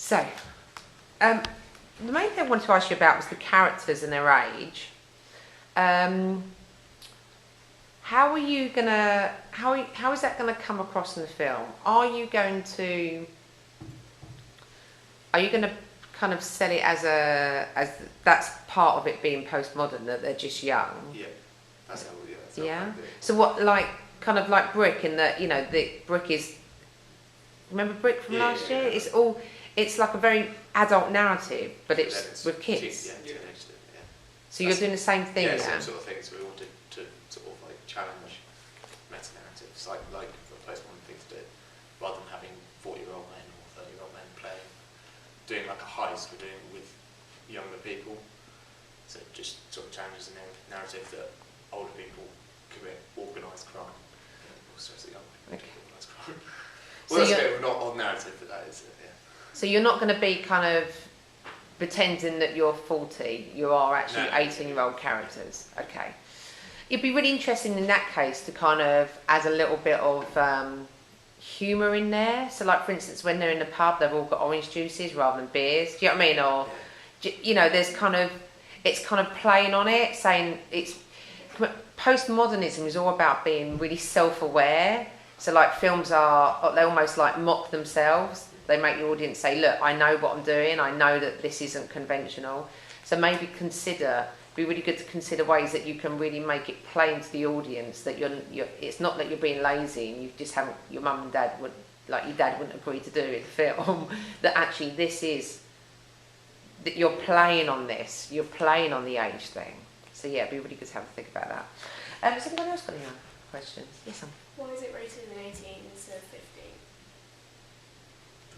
So, the main thing I wanted to ask you about was the characters and their age. How are you gonna? How is that gonna come across in the film? Are you gonna kind of sell it as that's part of it being postmodern, that they're just young? Yeah, that's how we do it. Yeah. So what, like, kind of like Brick, in that, you know, the Brick is. Remember Brick from last year? Yeah. It's like a very adult narrative, but it's with kids. Teenage, yeah. So you're doing the same thing, yeah? Yeah, same sort of thing. So we wanted to sort of like challenge meta-narratives, like the postmodern thing to do, rather than having 40-year-old men or 30-year-old men doing like a heist. We're doing it with younger people. So it just sort of challenges the narrative that older people commit organised crime. Also, as the young people do organised crime. Well, so we're not on narrative for that, is it? Yeah. So you're not going to be kind of pretending that you're 40. You are actually 18-year-old characters. Okay. It'd be really interesting in that case to kind of add a little bit of humour in there. So, like, for instance, when they're in the pub, they've all got orange juices rather than beers. Do you know what I mean? Or, you know, it's kind of playing on it, saying it's postmodernism is all about being really self-aware. So, like, films they almost like mock themselves. They make the audience say, look, I know what I'm doing. I know that this isn't conventional. So maybe be really good to consider ways that you can really make it plain to the audience that it's not that you're being lazy and you just haven't, your mum and dad your dad wouldn't agree to do in the film, that actually that you're playing on this. You're playing on the age thing. So yeah, it'd be really good to have a think about that. Has anyone else got any other questions? Yes, Sam. Why is it rated an 18 instead of 15?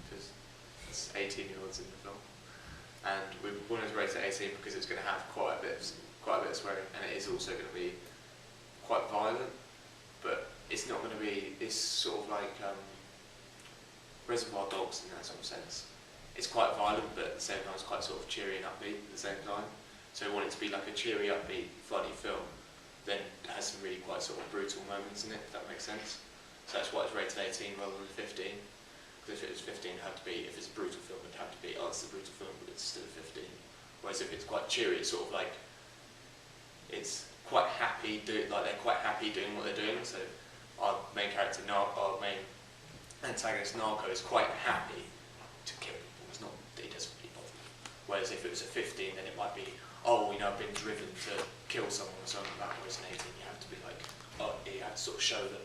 Because it's 18-year-olds in the film, and we wanted to rate it 18 because it's going to have quite a bit of swearing, and it is also going to be quite violent. But it's not going to be. It's sort of like Reservoir Dogs in that sort of sense. It's quite violent, but at the same time, it's quite sort of cheery and upbeat at the same time. So we want it to be like a cheery, upbeat, funny film. Then it has some really quite sort of brutal moments in it, if that makes sense. So that's why it's rated 18 rather than 15. Because if it was 15, it'd have to be, if it's a brutal film, it'd have to be, it's a brutal film, but it's still a 15. Whereas if it's quite cheery, it's sort of like, it's quite happy, they're quite happy doing what they're doing. So our main character, our main antagonist, Narco, is quite happy to kill people. It's not that he doesn't really bother. Whereas if it was a 15, then it might be, I've been driven to kill someone or something like that. Whereas in 18, you have to be like, you have to sort of show that,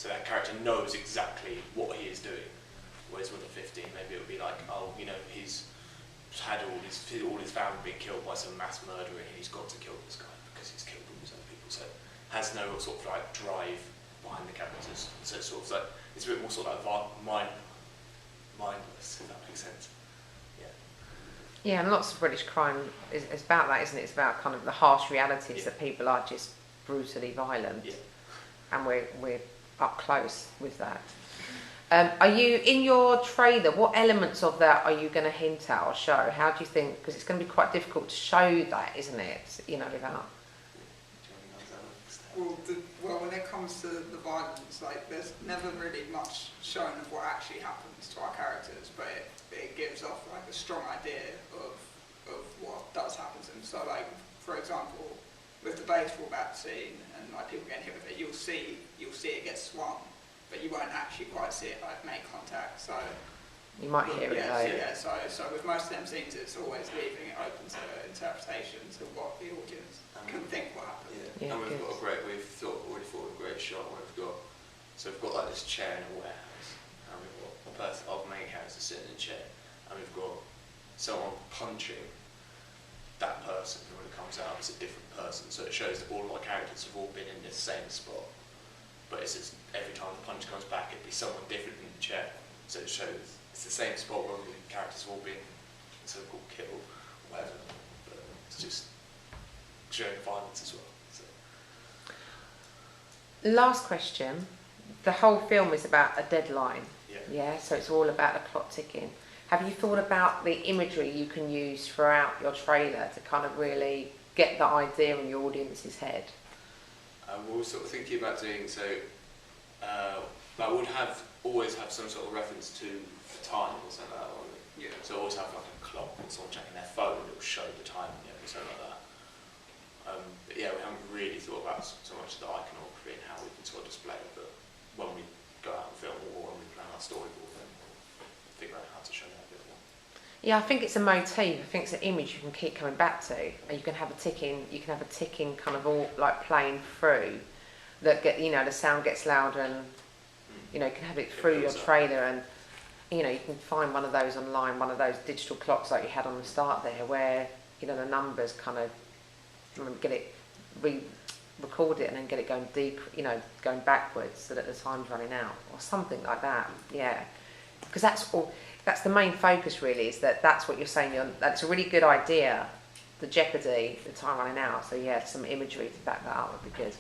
so that character knows exactly what he is doing. Whereas with a 15, maybe it would be like, he's had all his family being killed by some mass murderer, and he's got to kill this guy because he's killed all these other people. So it has no sort of like drive behind the characters. So it's sort of like, it's a bit more sort of like mindless, if that makes sense. Yeah, and lots of British crime is about that, isn't it? It's about kind of the harsh realities that people are just brutally violent, and we're up close with that. Are you, in your trailer, what elements of that are you going to hint at or show? How do you think, because it's going to be quite difficult to show that, isn't it? You know, without. Well, when it comes to the violence, like, there's never really much shown of what actually happens to our characters, but it gives off like a strong idea of what does happen to them. So, like, for example, with the baseball bat scene and like people getting hit with it, you'll see it get swung, but you won't actually quite see it like make contact. So you might hear it though. Yeah. So with most of them scenes, it's always leaving it open to interpretation to what the audience can think will happen. Yeah. And we've already thought of a great shot where we've got like this chair in a warehouse, and we've got our main character sitting in a chair, and we've got someone punching that person, and when it comes out it's a different person. So it shows that all of our characters have all been in the same spot, but it's just, every time the punch comes back it'd be someone different in the chair. So it shows it's the same spot where the characters have all been so-called killed or whatever, but it's just showing violence as well. So. Last question. The whole film is about a deadline. Yeah, so it's all about the clock ticking. Have you thought about the imagery you can use throughout your trailer to kind of really get the idea in your audience's head? We're sort of thinking about doing so. That would always have some sort of reference to time or something like that. Yeah. So always have like a clock or someone checking their phone, it will show the time, or something like that. But yeah, we haven't really thought about so much the iconography and how we can sort of display it, but when we go out and film or when we plan our storyboard, then we'll figure out how to show that a bit more. Yeah, I think it's a motif. I think it's an image you can keep coming back to, and you can have a ticking. You can have a ticking kind of all like playing through. That get the sound gets louder, and you can have it through your trailer, and you can find one of those online, one of those digital clocks like you had on the start there, where the numbers kind of get it record it and then get it going deep, going backwards so that the time's running out or something like that. Yeah, because that's the main focus really, is that's what you're saying. That's a really good idea, the jeopardy, the time running out. So yeah, some imagery to back that up would be good.